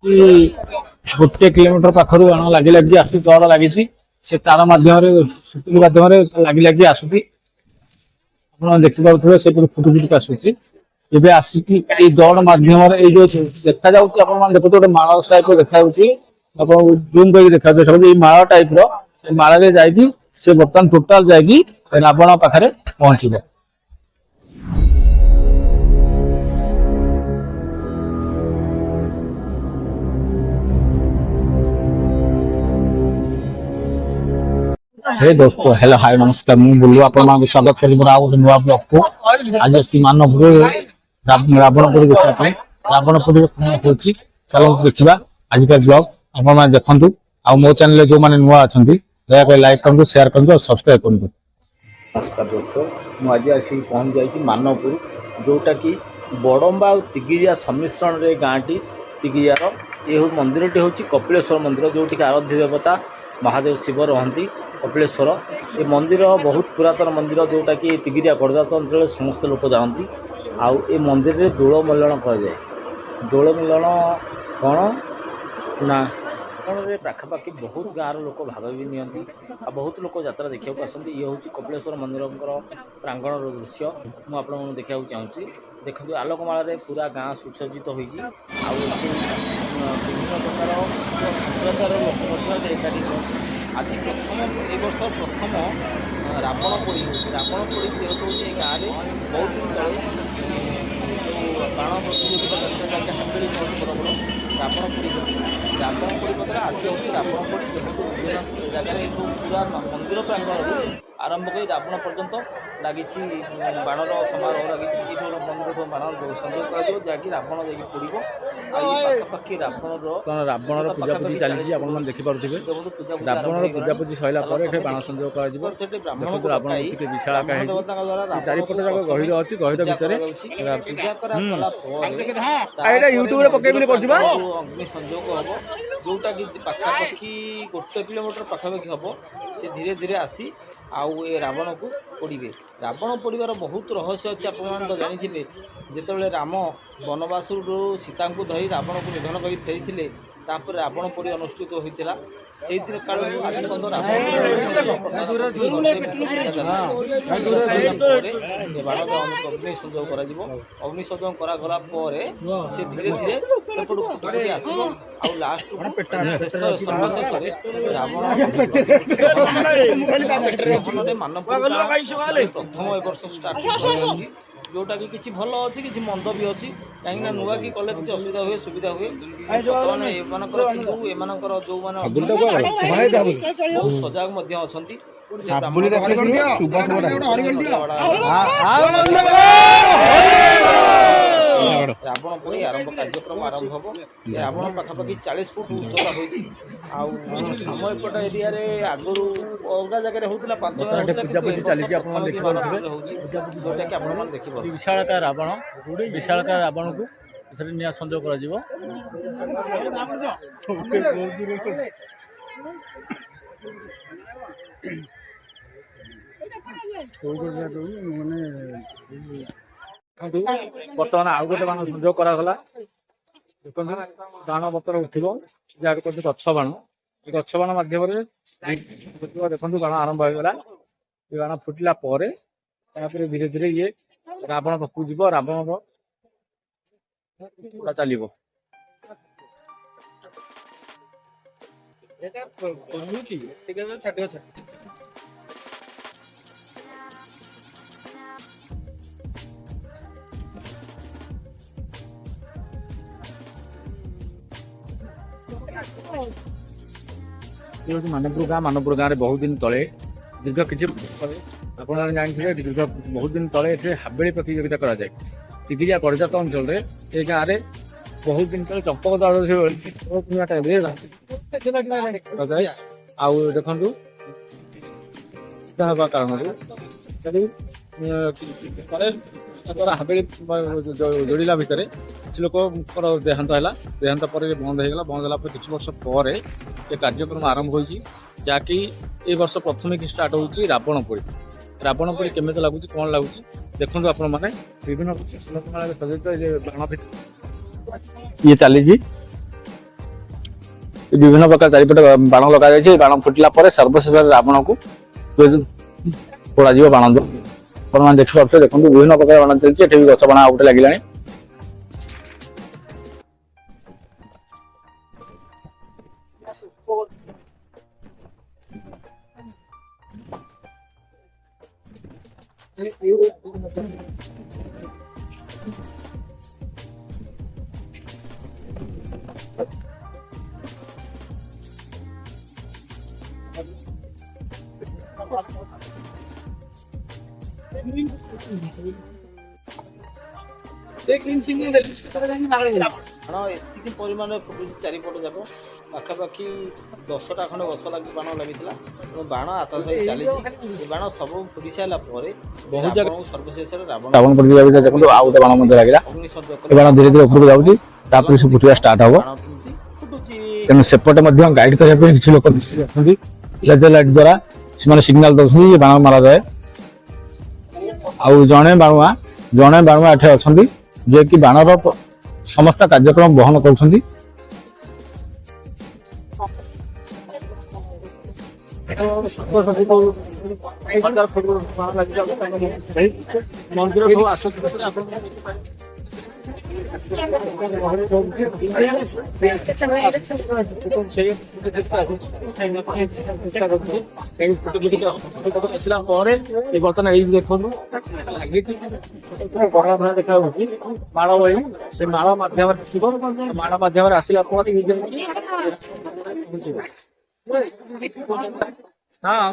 कि गोटे किलोमीटर पाखर बाण लगी लगी आस दौड़ लगी से तार माध्यम लगी लगी आसुची आप देखिपे से फुटु फुटुक आसूची ଏବେ ଆସିକି ଏଇ ଦୌड़ ମାଧ୍ୟମରେ ଏଇ ଯୋଉ ଦେଖା ଯାଉଛି ଆପଣ ମାନେ ଦେଖୁଛନ୍ତି ଗୋଟେ ମାଳ ଟାଇପ ର ଦେଖା ଯାଉଛି ଆପଣ ଜୁମ କରିକି ଦେଖା ଯାଉଛି ସବୁ ଏଇ ମାଳ ଟାଇପ ର ଏ ମାଳରେ ଯାଇକି ସେ ବର୍ତ୍ତମାନ ଟୋଟାଲ ଯାଇକି ରାବଣ ପାଖରେ ପହଞ୍ଚିବ। हे दोस्तों हेलो हाय नमस्कार मुझे बोलू आप स्वागत करी मोर आउ नुआ ब्लॉग को आज असती मानपुर रावणपुर देखा रावणपुर होची चलो देखा आज का ब्लॉग आप देखु आ मो चैनल जो मैंने नुआ अच्छा दया लाइक करूँ शेयर करूँ और सब्सक्राइब करूँ। नमस्कार दोस्तों मुझे आसिक पहुँच जाइए मानपुर जोटा कि बड़म्बा और तिगिरिया सम्मिश्रण रे गाँटी तिगिरियार ये मंदिरटी हूँ कपिलेश्वर मंदिर जोटि आराध्य देवता महादेव शिव रहती कपिलेश्वर ये मंदिर बहुत पुरातन मंदिर जोटा कि तिगिरिया गड़जात अंचल समस्त लोक जानती आउ ए मंदिर रे दोल मिलन कराए दोल मिलन कौन ना रे पाखापाखि बहुत गाँव लोक भाग भी नियंती आ बहुत लोक यात्रा देखा आसती ये हूँ कपिलेश्वर मंदिर प्रांगण दृश्य मुझे देखा चाहूँगी देखो आलोकमाल पूरा गाँ सुसज्जित होती विभिन्न प्रकार संप्रदायर लोक एकाठी आज प्रथम ए वर्ष प्रथम रावण पोड़ी रावण पोड़ी जेहेतु ये गाँव में बहुत दिन तले बाण प्रतियोगिता हाबी बड़ बड़ रावण पोड़ी रावण पोड़ी बदले आज हूँ रावण पोड़ी जेहेतु विभिन्न जगार पूरा मंदिर प्रांगण आरंभ कर रावण पर्यंत लगी बाणर समारोह लगी मंदिर बाण संयोग कर जहाँकि रावण जाकि पोड़ पाखापाखि रावणर पूजापूजी चली आप देखिपे रावणर पूजापूजी सरला बाण संयोग कर रावण मूर्ति विशाल चारिपट जाक गहिर अच्छी गहिर भितर अग्नि संयोग हम जोटा कि पाखापाखि गोटे किलोमीटर पाखापाखि हम से धीरे धीरे आसी आउ ए रावण को पोड़े रावण पोड़ार बहुत रहस्य अच्छे आप तो जानी जिते राम वनवास सीता को धरी रावण को निधन कर फेरी तापर रावण पोड़ी अनुष्ठित होता से काल बाण अग्नि संयोग कर अग्नि संयोग करागला से धीरे धीरे सेपटे आसो आ लास्ट सर्वशेष रावण मानव प्रथम ए वर्ष स्टार्ट जोटा कि किसी भल अच्छी किसी मंद भी अच्छी कहीं नुआ कि कले किसी असुविधा हुए सुविधा हुए बर्तमान एमानकर जो मैंने सजाग रावण पोड़ी आरंभ कार्यक्रम आरंभ हम रावण पाखापाखि 40 फुट उच्चता होती आम एपट एरिया आगुरी अलग जगह होता 5 विशालकाय रावण को निया संयोग कर बर्तमान आउ गोटे बाण संयोग करागला देखो बाण पत्र उठो जहाँ कहते गछ बाण गछ बाण मध्यम देखो बाण आरंभ होगा ये बाण फुटिला धीरे धीरे ये रावण पाखु जीव रावण चलो मानपुर गाँव में बहुत दिन तले दीर्घ किसी आप जानते दीर्घ बहुत दिन तले हाबेली प्रतियोगिता कराए तिगिरिया गड़जात अंचल ये गाँव में बहुत दिन तले चंपक आउ देखु कारण हाबेली जोड़ा भितर किसी लोक देहांत है देहांत पर बंद होगा बंद है किसी वर्ष पर ये कार्यक्रम आरंभ हो जहाँकि ये वर्ष प्रथम कि स्टार्ट हो रावण पोड़ी केमी लगुच कौन लगुच देखो आपण मैंने विभिन्न सजित बाण ये चली विभिन्न प्रकार चारिपटे बाण लगा जाए बाण फुटिला सर्वशेष रावण को पोड़ा बाण द्वारा देखिए देखो विभिन्न प्रकार बाण चलती गच बाण आउटे लगे ଏତିକି ପରିମାଣରେ ଫୁଟୁଛି ଚାରିପଟ ଯାକ ପାଖାପାଖି 10ଟା ଖଣ୍ଡେ ଗଛ ଲାଗି ବାଣ ଲାଗିଥିଲା ଏବଂ ବାଣ ଆତାସ ହୋଇ ଚାଲିଛି। ଏ ବାଣ ସବୁ ଫୁଟି ସାରିଲା ପରେ ସର୍ବଶେଷରେ ରାବଣ ପଡି ଯାଉଛି। ଦେଖନ୍ତୁ ଆଉ ଗୋଟେ ବାଣ ମଧ୍ୟ ଲାଗିଲା। ଏ ବାଣ ଧୀରେ ଧୀରେ ଉପରକୁ ଯାଉଛି ତାପରେ ସେ ଫୁଟିବା ଷ୍ଟାର୍ଟ ହବ। ତେଣୁ ସେପଟେ ମଧ୍ୟ ଗାଇଡ କରିବା ପାଇଁ କିଛି ଲୋକ ଅଛନ୍ତି ଲେଜର ଲାଇଟ୍ ଦ୍ୱାରା ସେମାନେ ସିଗ୍ନାଲ ଦଉଛନ୍ତି ଯେ ବାଣ ମାରାଯାଏ। ଆଉ ଜଣେ ବାଣୁଆ ଏଠି ଅଛନ୍ତି जे कि बाणर समस्त कार्यक्रम बहन करुछंती। बर्तमान ये देखो देखा माड़ भाई से माड़ मध्यम माड़ मध्यम आसला हाँ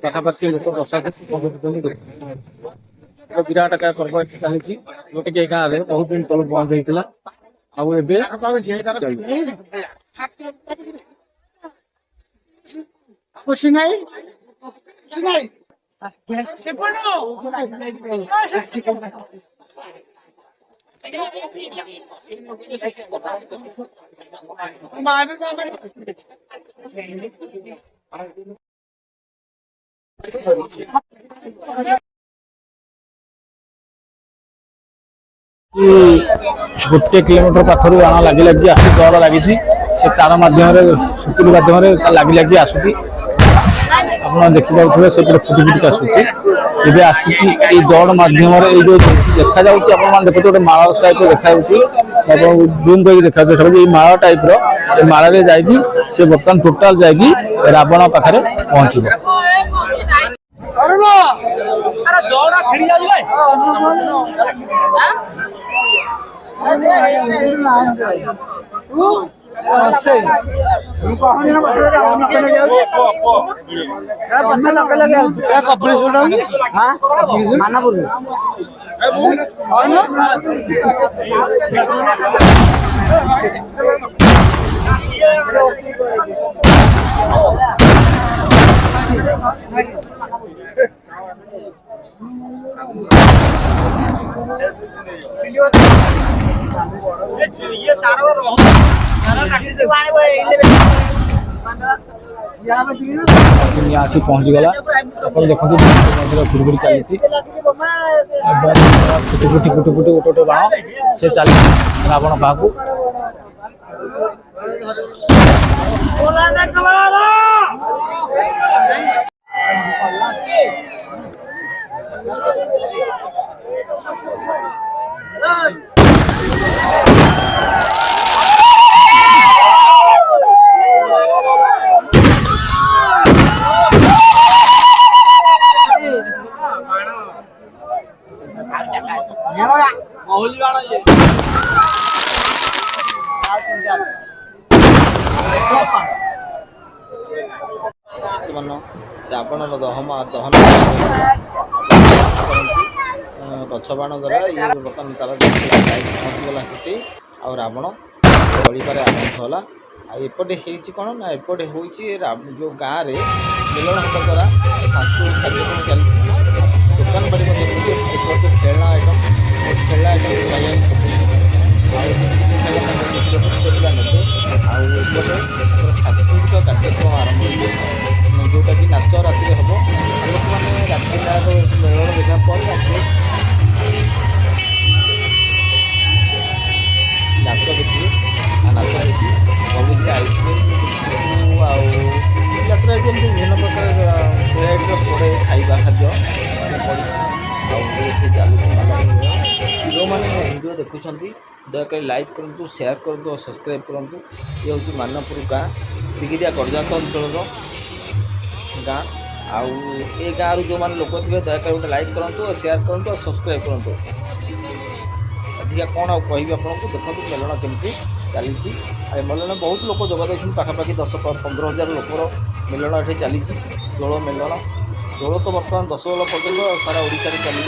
पाखापाखि लोक विराट काय पर्व चली गोटे गाँव में बहुत दिन तल बंद होता गोटे किलोमीटर पाखर बाण लगी लगी आस दौड़ लगी से तार मध्यम सुतुली मध्यम लगी लगी आसुची आप देखिपे से फुटी फुटिक आसूची ये आसिकी दौड़ मध्यम जो देखा देखते गोटे माल टाइप देखा जूम कर देखा माल टाइप माल से बर्तमान टोटाल जाकि रावण पाखे पहुंच आसी पहुंच गला देखो घुड़घुड़ी चली फुटी फुटी फुटी फुटी गोटे बाण से चली रावण पाखु रावण दहन गछ बाण द्वारा ये बर्तमान तार पहुँचीगला से रावण गलिबार आरंभ होला। एपटे कौन ना एपटे हूँ जो गाँव में मिलन हाट द्वारा सांस्कृतिक कार्यक्रम चलती दुकान बाड़ी ସମୟ ପରେ ତାପରେ ନାଚ ଦେଖିବେ। ନାଚ ଦେଖି ପଡ଼ିକି ଆଇସ୍କ୍ରିମ୍ ଆଉ ଯାତ୍ରା ଯେମିତି ବିଭିନ୍ନ ପ୍ରକାର ଭେରାଇଟିର ପଡ଼େ ଖାଇବା ଖାଦ୍ୟ ପଡ଼ିଛି। ଆଉ ଏଠି ଚାଲୁଛି ମାଲକାନଗିରି ମେଳା। ଯେଉଁମାନେ ମୋ ଭିଡ଼ିଓ ଦେଖୁଛନ୍ତି ଦୟାକରି ଲାଇକ୍ କରନ୍ତୁ, ସେୟାର କରନ୍ତୁ ଓ ସବସ୍କ୍ରାଇବ୍ କରନ୍ତୁ। ଇଏ ହେଉଛି ମାନପୁର ଗାଁ, ତିଗିରିଆ ଗଡ଼ଜାତ ଅଞ୍ଚଳର ଗାଁ। ଆଉ ଏ ଗାଁରୁ ଯେଉଁମାନେ ଲୋକ ଥିବେ ଦୟାକରି ଗୋଟେ ଲାଇକ୍ କରନ୍ତୁ ଓ ସେୟାର କରନ୍ତୁ ଓ ସବସ୍କ୍ରାଇବ୍ କରନ୍ତୁ। ଅଧିକା କ'ଣ ଆଉ କହିବି ଆପଣଙ୍କୁ, ଦେଖନ୍ତୁ ମେଲଣ କେମିତି ଚାଲିଛି। ଆଉ ଏ ମେଲଣ ବହୁତ ଲୋକ ଯୋଗ ଦେଉଛନ୍ତି, ପାଖାପାଖି 10-15 ହଜାର ଲୋକର ମେଲଣ ଏଠି ଚାଲିଛି। ଦୋଳ ମେଲଣ, ଦୋଳ ତ ବର୍ତ୍ତମାନ 10 ଦୋଳ ପର୍ଯ୍ୟନ୍ତ ସାରା ଓଡ଼ିଶାରେ ଚାଲିବ।